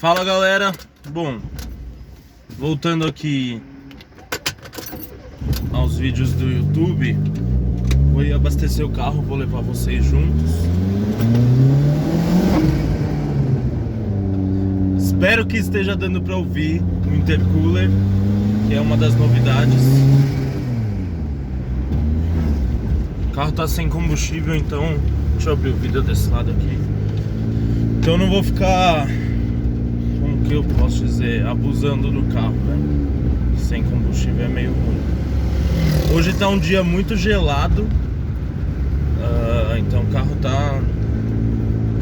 Fala galera, bom, voltando aqui aos vídeos do YouTube, vou ir abastecer o carro, vou levar vocês juntos. Espero que esteja dando para ouvir o intercooler, que é uma das novidades. O carro tá sem combustível, então deixa eu abrir o vidro desse lado aqui. Então eu não vou ficar, como que eu posso dizer, abusando do carro, né? Sem combustível é meio ruim. Hoje tá um dia muito gelado, então o carro tá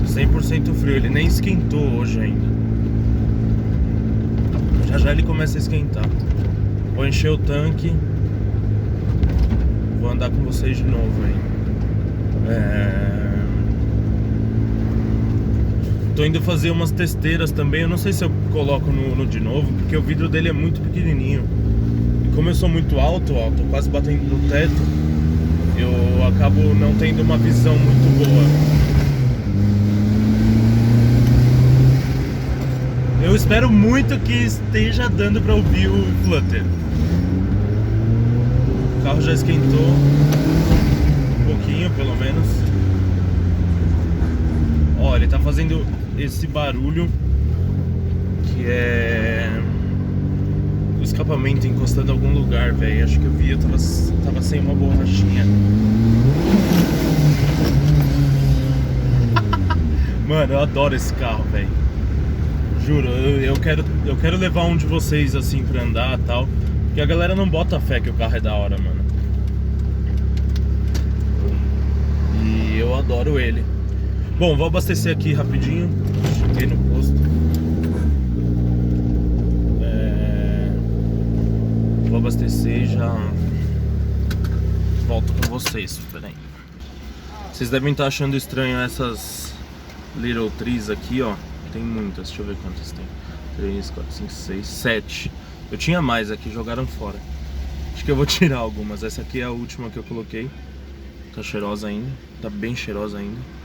100% frio, ele nem esquentou hoje ainda. Já já ele começa a esquentar. Vou encher o tanque, vou andar com vocês de novo aí. Tô indo fazer umas testeiras também. Eu não sei se eu coloco no de novo, porque o vidro dele é muito pequenininho. E como eu sou muito alto, ó, tô quase batendo no teto, eu acabo não tendo uma visão muito boa. Eu espero muito que esteja dando pra ouvir o Flutter. O carro já esquentou um pouquinho, pelo menos. Ó, ele tá fazendo esse barulho que é o escapamento encostando em algum lugar, velho. Acho que eu vi, eu tava sem uma borrachinha. Mano, eu adoro esse carro, velho. Juro, eu quero levar um de vocês assim pra andar e tal. Porque a galera não bota fé que o carro é da hora, mano. E eu adoro ele. Bom, vou abastecer aqui rapidinho. Cheguei no posto. Vou abastecer e já volto com vocês. Pera aí. Vocês devem estar achando estranho essas Little Trees aqui, ó. Tem muitas, deixa eu ver quantas tem. 3, 4, 5, 6, 7. Eu tinha mais aqui, jogaram fora. Acho que eu vou tirar algumas. Essa aqui é a última que eu coloquei. Tá cheirosa ainda, tá bem cheirosa ainda.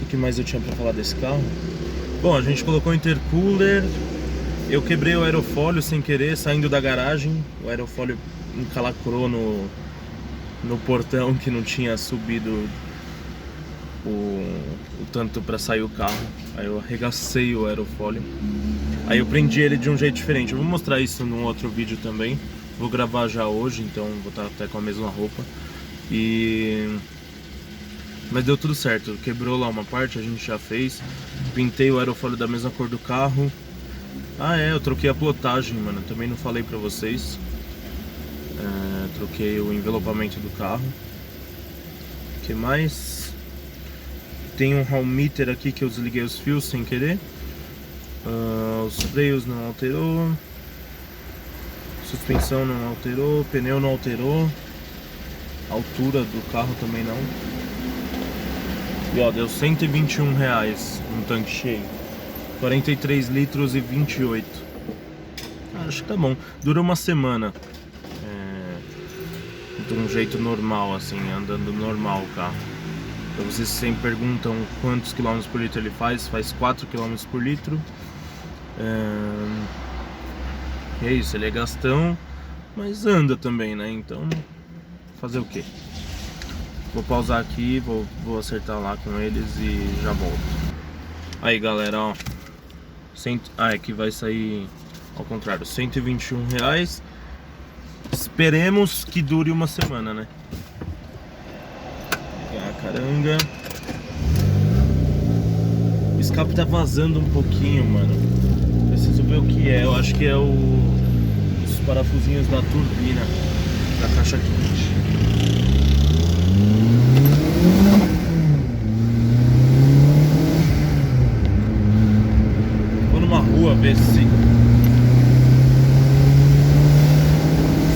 O que mais eu tinha pra falar desse carro? Bom, a gente colocou o intercooler. Eu quebrei o aerofólio sem querer, saindo da garagem. O aerofólio encalacrou no portão que não tinha subido o tanto pra sair o carro. Aí eu arregacei o aerofólio. Aí eu prendi ele de um jeito diferente. Eu vou mostrar isso num outro vídeo também. Vou gravar já hoje, então vou estar até com a mesma roupa. Mas deu tudo certo. Quebrou lá uma parte, a gente já fez. Pintei o aerofólio da mesma cor do carro. Ah é, eu troquei a plotagem, mano. Também não falei pra vocês. Troquei o envelopamento do carro. O que mais? Tem um hall meter aqui que eu desliguei os fios sem querer. Os freios não alterou. Suspensão não alterou. Pneu não alterou. A altura do carro também não. E ó, deu R$121 um tanque cheio. 43 litros e 28. Acho que tá bom. Dura uma semana. De um jeito normal, assim, andando normal o carro. Então vocês sempre perguntam quantos quilômetros por litro ele faz. Faz 4 km por litro. É isso, ele é gastão, mas anda também, né? Então, fazer o quê? Vou pausar aqui, vou acertar lá com eles e já volto. Aí galera, ó. É que vai sair ao contrário, R$121. Esperemos que dure uma semana, né? Pegar a caranga. O escape tá vazando um pouquinho, mano. Preciso ver o que é. Eu acho que é os parafusinhos da turbina da caixa quente. Vou numa rua ver se...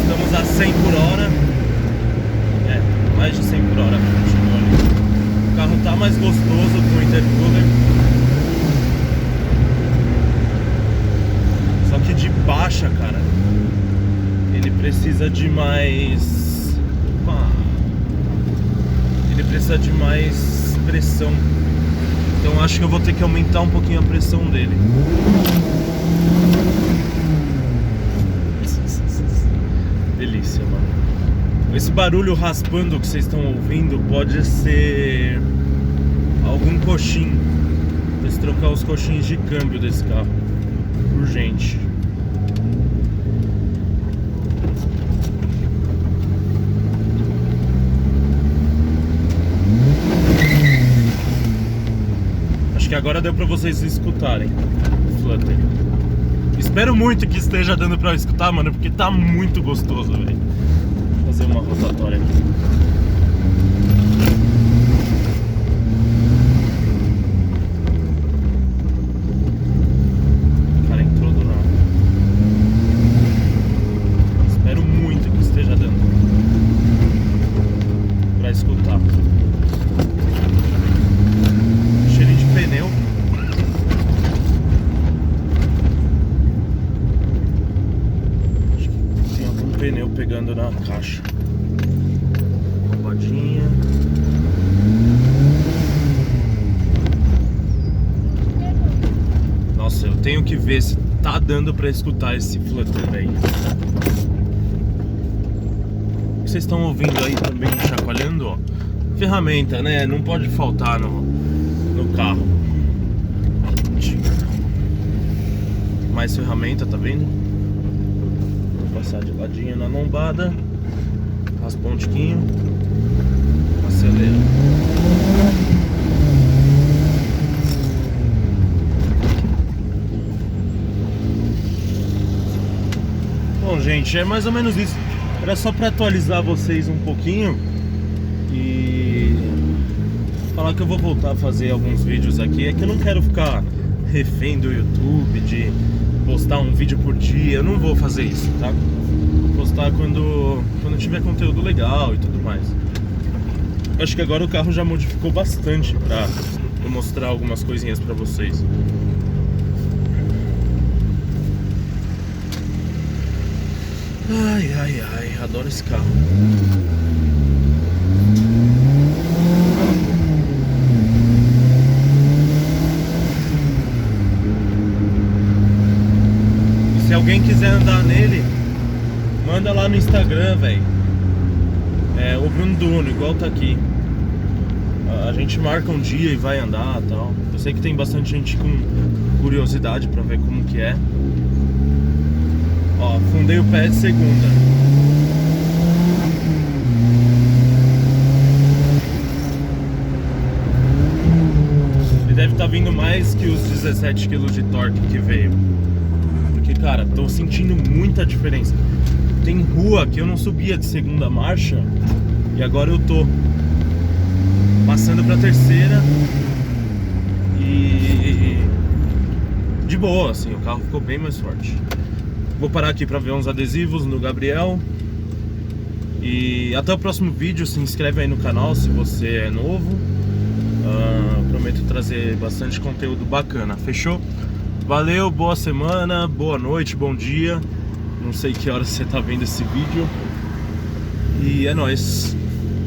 Estamos a 100 por hora. Mais de 100 por hora. O carro tá mais gostoso com o intercooler. Só que de baixa, cara, ele precisa de mais... precisa de mais pressão. Então acho que eu vou ter que aumentar um pouquinho a pressão dele. Delícia, mano. Esse barulho raspando que vocês estão ouvindo pode ser algum coxim. Preciso trocar os coxins de câmbio desse carro. Urgente. Acho que agora deu pra vocês escutarem o Flutter. Espero muito que esteja dando pra escutar, mano, porque tá muito gostoso, velho. Vou fazer uma rotatória aqui. O cara entrou do nada. Espero muito que esteja dando pra escutar. Cheirinho de pneu. Pneu pegando na caixa. Roubadinha. Nossa, eu tenho que ver se tá dando pra escutar esse Flutter, velho. O que vocês estão ouvindo aí também chacoalhando, ó? Ferramenta, né? Não pode faltar no carro. Mais ferramenta, tá vendo? Passar de ladinho na lombada, raspar um tiquinho, acelera. Bom, gente, é mais ou menos isso. Era só para atualizar vocês um pouquinho e falar que eu vou voltar a fazer alguns vídeos aqui. É que eu não quero ficar refém do YouTube, de postar um vídeo por dia. Eu não vou fazer isso, tá? Vou postar quando tiver conteúdo legal e tudo mais. Acho que agora o carro já modificou bastante pra eu mostrar algumas coisinhas pra vocês. Ai, ai, ai, adoro esse carro. Se alguém quiser andar nele, manda lá no Instagram, velho. É o Bruno Duno, igual tá aqui. A gente marca um dia e vai andar e tal. Eu sei que tem bastante gente com curiosidade pra ver como que é. Ó, fundei o pé de segunda. Ele deve estar vindo mais que os 17 kg de torque que veio. Porque, cara, tô sentindo muita diferença. Tem rua que eu não subia de segunda marcha e agora eu tô passando pra terceira e de boa, assim, o carro ficou bem mais forte. Vou parar aqui pra ver uns adesivos no Gabriel. E até o próximo vídeo. Se inscreve aí no canal se você é novo. Prometo trazer bastante conteúdo bacana. Fechou? Valeu, boa semana, boa noite, bom dia. Não sei que hora você tá vendo esse vídeo. E é nóis.